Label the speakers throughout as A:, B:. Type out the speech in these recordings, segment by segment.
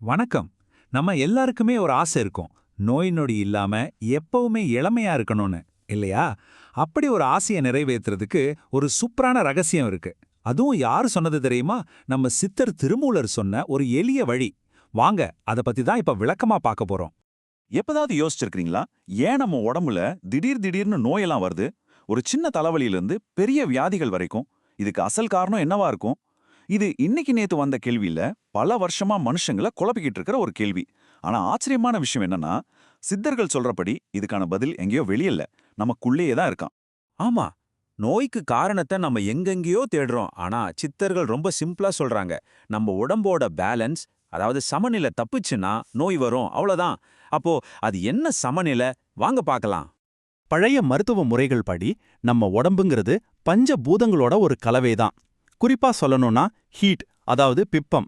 A: வணக்கம். நம்ம எல்லாருக்குமே ஒரு ஆசை இருக்கும். நோய் நொடி இல்லாம எப்பவுமே இளமையா இருக்கணும்னு, இல்லையா? அப்படி ஒரு ஆசையை நிறைவேத்துறதுக்கு ஒரு சூப்பரான ரகசியம் இருக்கு. அதுவும் யாரு சொன்னது தெரியுமா? நம்ம சித்தர் திருமூலர் சொன்ன ஒரு எளிய வழி. வாங்க, அத பத்தி தான் இப்ப விளக்கமா பார்க்க போறோம்.
B: எப்பதாவது யோசிச்சிருக்கீங்களா? ஏன் நம்ம உடம்புல திடீர்னு நோயெல்லாம் வருது? ஒரு சின்ன தலைவலியிலிருந்து பெரிய வியாதிகள் வரைக்கும். இதுக்கு அசல் காரணம் என்னவா இருக்கும்? இது இன்னைக்கு நேத்து வந்த கேள்வி இல்ல. பல வருஷமா மனுஷங்கள குழப்பிக்கிட்டு இருக்கிற ஒரு கேள்வி. ஆனா ஆச்சரியமான விஷயம் என்னன்னா, சித்தர்கள் சொல்றபடி இதுக்கான பதில் எங்கேயோ வெளிய இல்ல. நமக்குள்ளேயே தான் இருக்கான்.
C: ஆமா. நோய்க்கு காரணத்த நம்ம எங்கெங்கேயோ தேடுறோம். ஆனா சித்தர்கள் ரொம்ப சிம்பிளா சொல்றாங்க. நம்ம உடம்போட பேலன்ஸ், அதாவது சமநிலை தப்புச்சுன்னா நோய் வரும். அவ்வளவுதான். அப்போ அது என்ன சமநிலை? வாங்க பார்க்கலாம்.
D: பழைய மருத்துவ முறைகள் படி நம்ம உடம்புங்கிறது பஞ்ச பூதங்களோட ஒரு கலவை தான். குறிப்பா சொல்லணும்னா ஹீட், அதாவது பிப்பம்,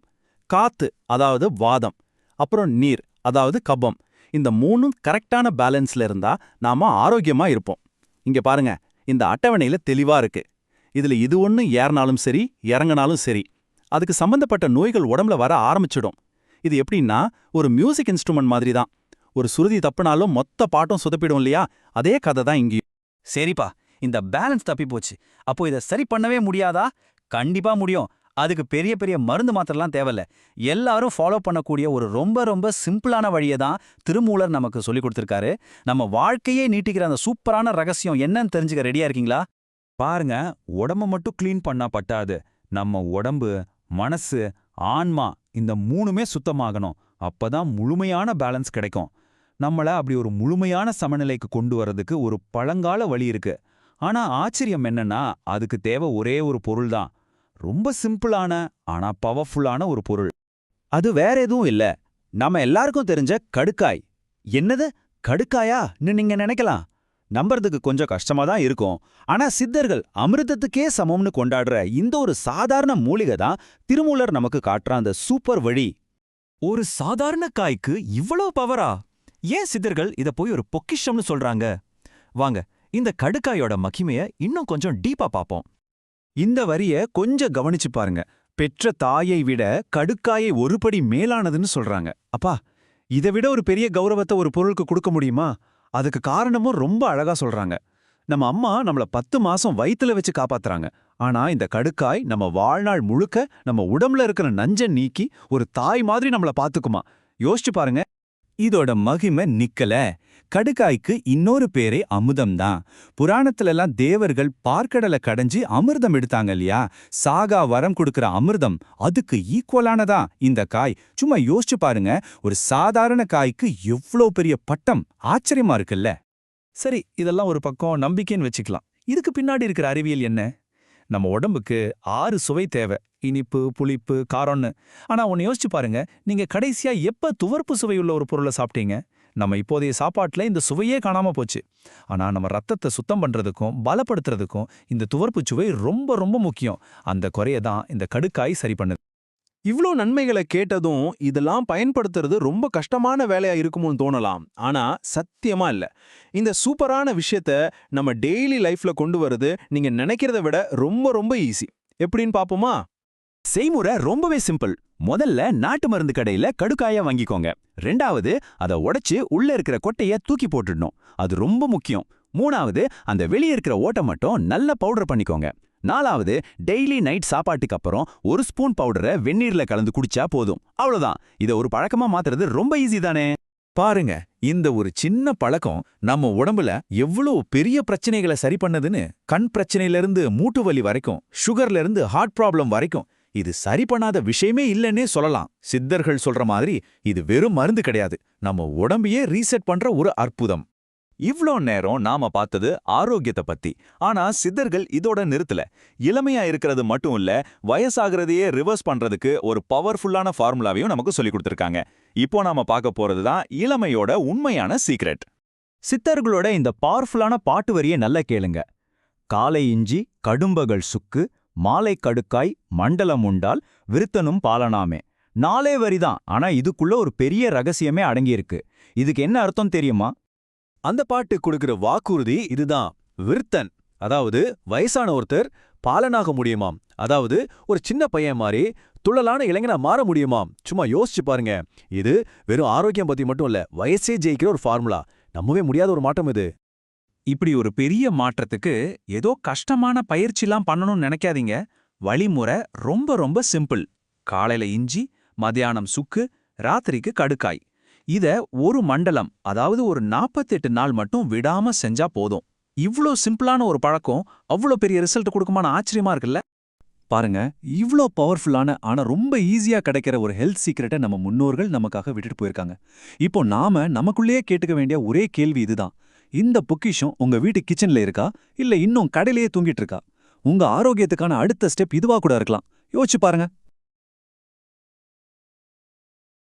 D: காத்து, அதாவது வாதம், அப்புறம் நீர், அதாவது கபம். இந்த மூணும் கரெக்டான பேலன்ஸ்ல இருந்தா நாம ஆரோக்கியமா இருப்போம். இங்க பாருங்க, இந்த அட்டவணையில தெளிவா இருக்கு. இதுல இது ஒண்ணு ஏறினாலும் சரி, இறங்கினாலும் சரி, அதுக்கு சம்பந்தப்பட்ட நோய்கள் உடம்புல வர ஆரம்பிச்சிடும். இது எப்படின்னா, ஒரு மியூசிக் இன்ஸ்ட்ருமெண்ட் மாதிரி தான். ஒரு சுருதி தப்புனாலும் மொத்த பாட்டும் சொதப்பிடும் இல்லையா? அதே கதை தான் இங்கேயும்.
E: சரிப்பா, இந்த பேலன்ஸ் தப்பி போச்சு. அப்போ இதை சரி பண்ணவே முடியாதா? கண்டிப்பா முடியும். அதுக்கு பெரிய பெரிய மருந்து மாத்திரலாம் தேவையில்ல. எல்லாரும் ஃபாலோ பண்ணக்கூடிய ஒரு ரொம்ப ரொம்ப சிம்பிளான வழியை தான் திருமூலர் நமக்கு சொல்லி கொடுத்துருக்காரு. நம்ம வாழ்க்கையே நீட்டிக்கிற அந்த சூப்பரான ரகசியம் என்னன்னு தெரிஞ்சுக்க ரெடியா இருக்கீங்களா?
C: பாருங்க, உடம்ப மட்டும் க்ளீன் பண்ணா பட்டாது. நம்ம உடம்பு, மனசு, ஆன்மா இந்த மூணுமே சுத்தமாகணும். அப்பதான் முழுமையான பேலன்ஸ் கிடைக்கும். நம்மள அப்படி ஒரு முழுமையான சமநிலைக்கு கொண்டு வரதுக்கு ஒரு பழங்கால வழி இருக்கு. ஆனா ஆச்சரியம் என்னன்னா, அதுக்கு தேவை ஒரே ஒரு பொருள் தான். ரொம்ப சிம்பிளான ஆனா பவர்ஃபுல்லான ஒரு பொருள். அது வேற எதுவும் இல்ல. நம்ம எல்லாருக்கும் தெரிஞ்ச கடுக்காய். என்னது கடுக்காயான்னு நீங்க நினைக்கலாம். நம்புறதுக்கு கொஞ்சம் கஷ்டமா தான் இருக்கும். ஆனா சித்தர்கள் அமிர்தத்துக்கே சமம்னு கொண்டாடுற இந்த ஒரு சாதாரண மூலிகை தான் திருமூலர் நமக்கு காட்டுற அந்த சூப்பர் வழி. ஒரு சாதாரண காய்க்கு இவ்வளோ பவரா? ஏன் சித்தர்கள் இத போய் ஒரு பொக்கிஷம்னு சொல்றாங்க? வாங்க, இந்த கடுக்காயோட மகிமைய இன்னும் கொஞ்சம் டீப்பா பாப்போம். இந்த வரிய கொஞ்சம் கவனிச்சு பாருங்க. பெற்ற தாயை விட கடுக்காயை ஒருபடி மேலானதுன்னு சொல்றாங்க. அப்பா, இதை விட ஒரு பெரிய கௌரவத்தை ஒரு பொருளுக்கு கொடுக்க முடியுமா? அதுக்கு காரணமும் ரொம்ப அழகா சொல்றாங்க. நம்ம அம்மா நம்மள 10 மாசம் வயித்துல வச்சு காப்பாத்துறாங்க. ஆனா இந்த கடுக்காய் நம்ம வாழ்நாள் முழுக்க நம்ம உடம்புல இருக்கிற நஞ்ச நீக்கி ஒரு தாய் மாதிரி நம்மள பாத்துக்குமா? யோசிச்சு பாருங்க. இதோட மகிமை நிக்கல. கடுக்காய்க்கு இன்னொரு பேரே அமுதம்தான். புராணத்துலலாம் தேவர்கள் பார்க்கடலை கடைஞ்சி அமிர்தம் எடுத்தாங்க இல்லையா? சாகா வரம் கொடுக்கிற அமிர்தம் அதுக்கு ஈக்குவலானதா இந்த காய். சும்மா யோசிச்சு பாருங்க, ஒரு சாதாரண காய்க்கு எவ்வளோ பெரிய பட்டம். ஆச்சரியமா இருக்குல்ல?
A: சரி, இதெல்லாம் ஒரு பக்கம் நம்பிக்கைன்னு வச்சுக்கலாம். இதுக்கு பின்னாடி இருக்கிற அறிவியல் என்ன? நம்ம உடம்புக்கு 6 சுவை தேவை. இனிப்பு, புளிப்பு, காரம்னு. ஆனா ஒன்னு யோசிச்சு பாருங்க, நீங்க கடைசியா எப்ப துவர்ப்பு சுவையுள்ள ஒரு பொருளை சாப்பிட்டீங்க? நம்ம இப்போதைய சாப்பாட்டுல இந்த சுவையே காணாம போச்சு. ஆனா நம்ம ரத்தத்தை சுத்தம் பண்றதுக்கும் பலப்படுத்துறதுக்கும் இந்த துவர்ப்பு சுவை ரொம்ப ரொம்ப முக்கியம். அந்த குறையை தான் இந்த கடுக்காய் சரி பண்ணுது.
D: இவ்ளோ நன்மைகளை கேட்டதும் இதெல்லாம் பயன்படுத்துறது ரொம்ப கஷ்டமான வேலையா இருக்குமோன்னு தோணலாம். ஆனா சத்தியமா இல்ல. இந்த சூப்பரான விஷயத்த நம்ம டெய்லி லைஃப்ல கொண்டு வரது நீங்க நினைக்கிறத விட ரொம்ப ரொம்ப ஈஸி. எப்படின்னு பாப்போமா?
C: செய்முறை ரொம்பவே சிம்பிள். முதல்ல நாட்டு மருந்து கடையில கடுக்காய வாங்கிக்கோங்க. ரெண்டாவது, அதை உடைச்சு உள்ள இருக்கிற கொட்டைய தூக்கி போட்டுடணும். அது ரொம்ப முக்கியம். மூணாவது, அந்த வெளியே இருக்கிற ஓட்டை மட்டும் நல்லா பவுடர் பண்ணிக்கோங்க. நாலாவது, டெய்லி நைட் சாப்பாட்டுக்கு அப்புறம் 1 ஸ்பூன் பவுடரை வெந்நீர்ல கலந்து குடிச்சா போதும். அவ்வளவுதான். இதை ஒரு பழக்கமா மாத்துறது ரொம்ப ஈஸி தானே?
A: பாருங்க, இந்த ஒரு சின்ன பழக்கம் நம்ம உடம்புல எவ்வளவு பெரிய பிரச்சனைகளை சரி பண்ணதுன்னு. கண் பிரச்சனையில இருந்து மூட்டு வலி வரைக்கும், சுகர்ல இருந்து ஹார்ட் ப்ராப்ளம் வரைக்கும் இது சரி பண்ணாத விஷயமே இல்லைன்னே சொல்லலாம். சித்தர்கள் சொல்ற மாதிரி இது வெறும் மருந்து கிடையாது, நம்ம உடம்பையே ரீசெட் பண்ற ஒரு அற்புதம்.
B: இவ்ளோ நேரம் நாம பார்த்தது ஆரோக்கியத்தை பத்தி. ஆனா சித்தர்கள் இதோட நிறுத்தல. இளமையா இருக்கிறது மட்டும் இல்ல, வயசாகிறதையே ரிவர்ஸ் பண்றதுக்கு ஒரு பவர்ஃபுல்லான ஃபார்முலாவையும் நமக்கு சொல்லி கொடுத்திருக்காங்க. இப்போ நாம பார்க்க போறது தான் இளமையோட உண்மையான சீக்ரெட்.
C: சித்தர்களோட இந்த பவர்ஃபுல்லான பாட்டு வரியை நல்லா கேளுங்க. காலை இஞ்சி கடும்பகல் சுக்கு மாலை கடுக்காய் மண்டலம் உண்டால் விருத்தனும் பாலனாமே. 4 வரிதான். ஆனா இதுக்குள்ள ஒரு பெரிய ரகசியமே அடங்கியிருக்கு. இதுக்கு என்ன அர்த்தம் தெரியுமா?
D: அந்த பாட்டு கொடுக்கிற வாக்குறுதி இதுதான். விருத்தன், அதாவது வயசான ஒருத்தர் பாலனாக முடியுமாம். அதாவது ஒரு சின்ன பையன் மாதிரி
F: துள்ளலான இளைஞனா மாற முடியுமா? சும்மா யோசிச்சு பாருங்க. இது வெறும் ஆரோக்கியம் பத்தி மட்டும் இல்ல, வயசே ஜெயிக்கிற ஒரு ஃபார்முலா. நம்பவே முடியாத ஒரு மாற்றம் இது.
A: இப்படி ஒரு பெரிய மாற்றத்துக்கு ஏதோ கஷ்டமான பயிற்சிலாம் பண்ணணும்னு நினைக்காதீங்க. வழிமுறை ரொம்ப ரொம்ப சிம்பிள். காலையில இஞ்சி, மத்தியானம் சுக்கு, ராத்திரிக்கு கடுக்காய். இத ஒரு மண்டலம், அதாவது ஒரு 48 நாள் மட்டும் விடாம செஞ்சா போதும். இவ்ளோ சிம்பிளான ஒரு பழக்கம் அவ்ளோ பெரிய ரிசல்ட் கொடுக்குமான ஆச்சரியமா இருக்குல்ல?
G: பாருங்க, இவ்ளோ பவர்ஃபுல்லான ஆனா ரொம்ப ஈஸியா கிடைக்கிற ஒரு ஹெல்த் சீக்ரெட்டை நம்ம முன்னோர்கள் நமக்காக விட்டுட்டு போயிருக்காங்க. இப்போ நாம நமக்குள்ளேயே கேட்டுக்க வேண்டிய ஒரே கேள்வி இதுதான். இந்த பொக்கிஷம் உங்க வீட்டு கிச்சன்ல இருக்கா, இல்ல இன்னும் கடையிலேயே தூங்கிட்டு இருக்கா? உங்க ஆரோக்கியத்துக்கான அடுத்த ஸ்டெப் இதுவா கூட இருக்கலாம். யோசிச்சு பாருங்க.